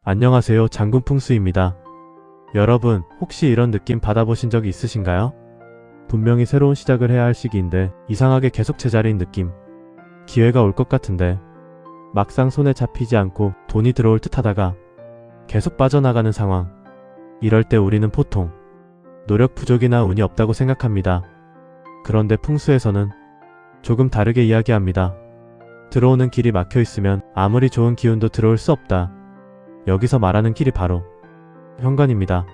안녕하세요. 장군풍수입니다. 여러분, 혹시 이런 느낌 받아보신 적이 있으신가요? 분명히 새로운 시작을 해야 할 시기인데 이상하게 계속 제자리인 느낌. 기회가 올 것 같은데 막상 손에 잡히지 않고 돈이 들어올 듯 하다가 계속 빠져나가는 상황. 이럴 때 우리는 보통 노력 부족이나 운이 없다고 생각합니다. 그런데 풍수에서는 조금 다르게 이야기합니다. 들어오는 길이 막혀 있으면 아무리 좋은 기운도 들어올 수 없다. 여기서 말하는 길이 바로 현관입니다.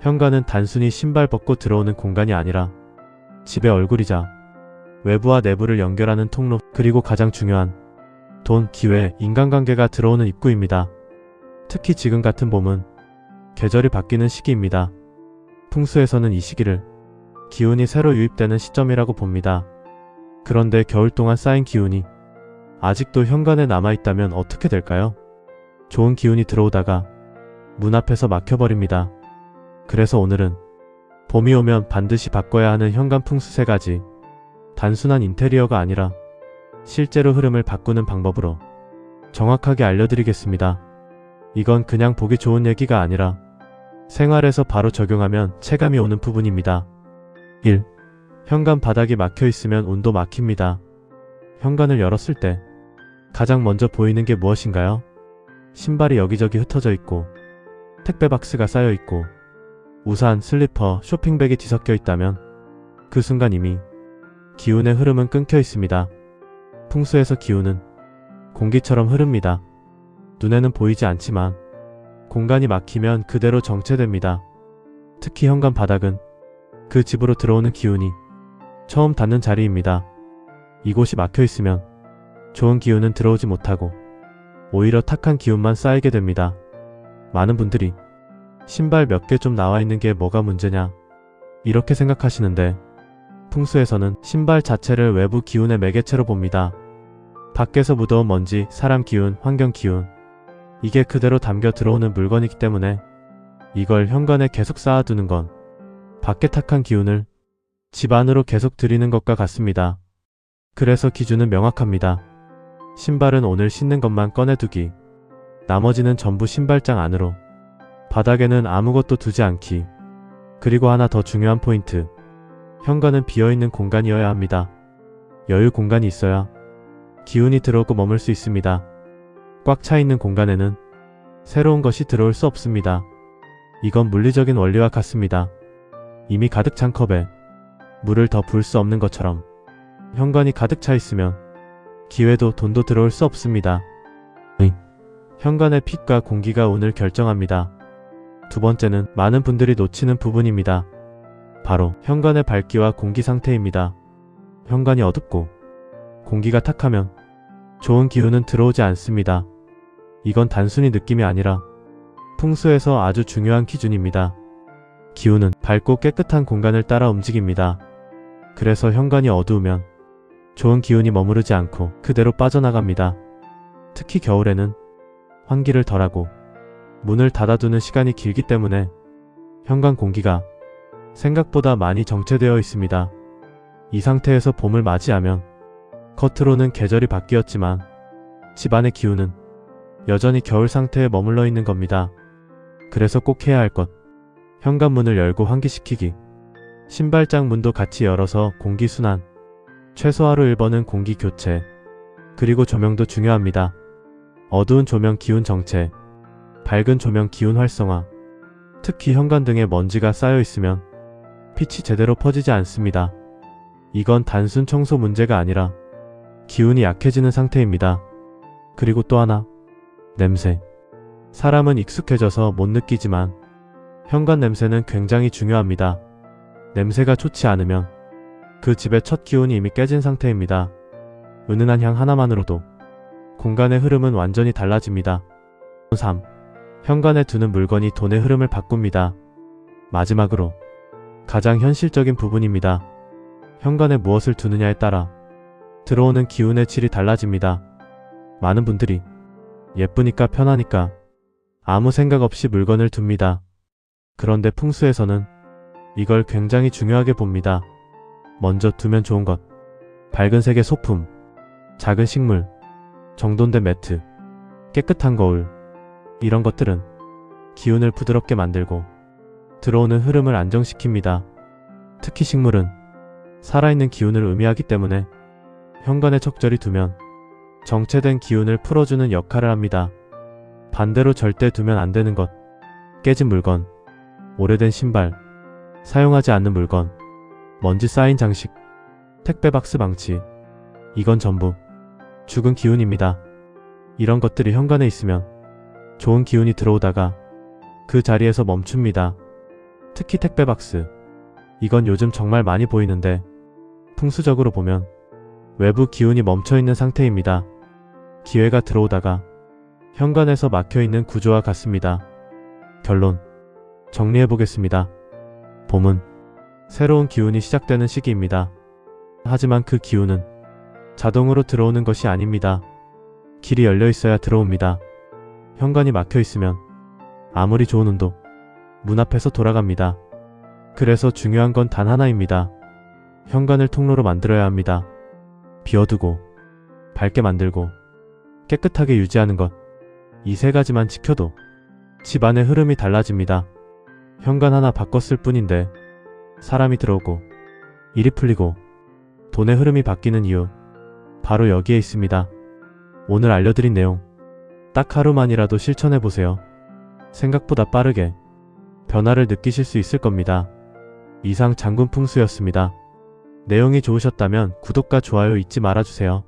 현관은 단순히 신발 벗고 들어오는 공간이 아니라 집의 얼굴이자 외부와 내부를 연결하는 통로, 그리고 가장 중요한 돈, 기회, 인간관계가 들어오는 입구입니다. 특히 지금 같은 봄은 계절이 바뀌는 시기입니다. 풍수에서는 이 시기를 기운이 새로 유입되는 시점이라고 봅니다. 그런데 겨울 동안 쌓인 기운이 아직도 현관에 남아있다면 어떻게 될까요? 좋은 기운이 들어오다가 문 앞에서 막혀버립니다. 그래서 오늘은 봄이 오면 반드시 바꿔야 하는 현관 풍수 3가지, 단순한 인테리어가 아니라 실제로 흐름을 바꾸는 방법으로 정확하게 알려드리겠습니다. 이건 그냥 보기 좋은 얘기가 아니라 생활에서 바로 적용하면 체감이 오는 부분입니다. 1. 현관 바닥이 막혀 있으면 운도 막힙니다. 현관을 열었을 때 가장 먼저 보이는 게 무엇인가요? 신발이 여기저기 흩어져 있고 택배 박스가 쌓여 있고 우산, 슬리퍼, 쇼핑백이 뒤섞여 있다면 그 순간 이미 기운의 흐름은 끊겨 있습니다. 풍수에서 기운은 공기처럼 흐릅니다. 눈에는 보이지 않지만 공간이 막히면 그대로 정체됩니다. 특히 현관 바닥은 그 집으로 들어오는 기운이 처음 닿는 자리입니다. 이곳이 막혀 있으면 좋은 기운은 들어오지 못하고 오히려 탁한 기운만 쌓이게 됩니다. 많은 분들이 신발 몇 개 좀 나와 있는 게 뭐가 문제냐 이렇게 생각하시는데, 풍수에서는 신발 자체를 외부 기운의 매개체로 봅니다. 밖에서 묻어온 먼지, 사람 기운, 환경 기운, 이게 그대로 담겨 들어오는 물건이기 때문에 이걸 현관에 계속 쌓아두는 건 밖에 탁한 기운을 집 안으로 계속 들이는 것과 같습니다. 그래서 기준은 명확합니다. 신발은 오늘 신는 것만 꺼내두기, 나머지는 전부 신발장 안으로, 바닥에는 아무것도 두지 않기. 그리고 하나 더 중요한 포인트, 현관은 비어있는 공간이어야 합니다. 여유 공간이 있어야 기운이 들어오고 머물 수 있습니다. 꽉 차 있는 공간에는 새로운 것이 들어올 수 없습니다. 이건 물리적인 원리와 같습니다. 이미 가득 찬 컵에 물을 더 부을 수 없는 것처럼 현관이 가득 차 있으면 기회도 돈도 들어올 수 없습니다. 현관의 빛과 공기가 운을 결정합니다. 두 번째는 많은 분들이 놓치는 부분입니다. 바로 현관의 밝기와 공기 상태입니다. 현관이 어둡고 공기가 탁하면 좋은 기운은 들어오지 않습니다. 이건 단순히 느낌이 아니라 풍수에서 아주 중요한 기준입니다. 기운은 밝고 깨끗한 공간을 따라 움직입니다. 그래서 현관이 어두우면 좋은 기운이 머무르지 않고 그대로 빠져나갑니다. 특히 겨울에는 환기를 덜하고 문을 닫아두는 시간이 길기 때문에 현관 공기가 생각보다 많이 정체되어 있습니다. 이 상태에서 봄을 맞이하면 겉으로는 계절이 바뀌었지만 집안의 기운은 여전히 겨울 상태에 머물러 있는 겁니다. 그래서 꼭 해야 할 것, 현관문을 열고 환기시키기, 신발장 문도 같이 열어서 공기순환, 최소하루 1번은 공기 교체, 그리고 조명도 중요합니다. 어두운 조명 기운 정체, 밝은 조명 기운 활성화. 특히 현관 등에 먼지가 쌓여 있으면 빛이 제대로 퍼지지 않습니다. 이건 단순 청소 문제가 아니라 기운이 약해지는 상태입니다. 그리고 또 하나, 냄새. 사람은 익숙해져서 못 느끼지만 현관 냄새는 굉장히 중요합니다. 냄새가 좋지 않으면 그 집의 첫 기운이 이미 깨진 상태입니다. 은은한 향 하나만으로도 공간의 흐름은 완전히 달라집니다. 3. 현관에 두는 물건이 돈의 흐름을 바꿉니다. 마지막으로 가장 현실적인 부분입니다. 현관에 무엇을 두느냐에 따라 들어오는 기운의 질이 달라집니다. 많은 분들이 예쁘니까 편하니까 아무 생각 없이 물건을 둡니다. 그런데 풍수에서는 이걸 굉장히 중요하게 봅니다. 먼저 두면 좋은 것, 밝은 색의 소품, 작은 식물, 정돈된 매트, 깨끗한 거울. 이런 것들은 기운을 부드럽게 만들고 들어오는 흐름을 안정시킵니다. 특히 식물은 살아있는 기운을 의미하기 때문에 현관에 적절히 두면 정체된 기운을 풀어주는 역할을 합니다. 반대로 절대 두면 안 되는 것, 깨진 물건, 오래된 신발, 사용하지 않는 물건, 먼지 쌓인 장식, 택배 박스 방치, 이건 전부 죽은 기운입니다. 이런 것들이 현관에 있으면 좋은 기운이 들어오다가 그 자리에서 멈춥니다. 특히 택배 박스, 이건 요즘 정말 많이 보이는데 풍수적으로 보면 외부 기운이 멈춰있는 상태입니다. 기회가 들어오다가 현관에서 막혀있는 구조와 같습니다. 결론, 정리해보겠습니다. 봄은 새로운 기운이 시작되는 시기입니다. 하지만 그 기운은 자동으로 들어오는 것이 아닙니다. 길이 열려 있어야 들어옵니다. 현관이 막혀 있으면 아무리 좋은 운도 문 앞에서 돌아갑니다. 그래서 중요한 건 단 하나입니다. 현관을 통로로 만들어야 합니다. 비워두고, 밝게 만들고, 깨끗하게 유지하는 것. 이 세 가지만 지켜도 집안의 흐름이 달라집니다. 현관 하나 바꿨을 뿐인데 사람이 들어오고 일이 풀리고 돈의 흐름이 바뀌는 이유, 바로 여기에 있습니다. 오늘 알려드린 내용 딱 하루만이라도 실천해보세요. 생각보다 빠르게 변화를 느끼실 수 있을 겁니다. 이상 장군 풍수였습니다. 내용이 좋으셨다면 구독과 좋아요 잊지 말아주세요.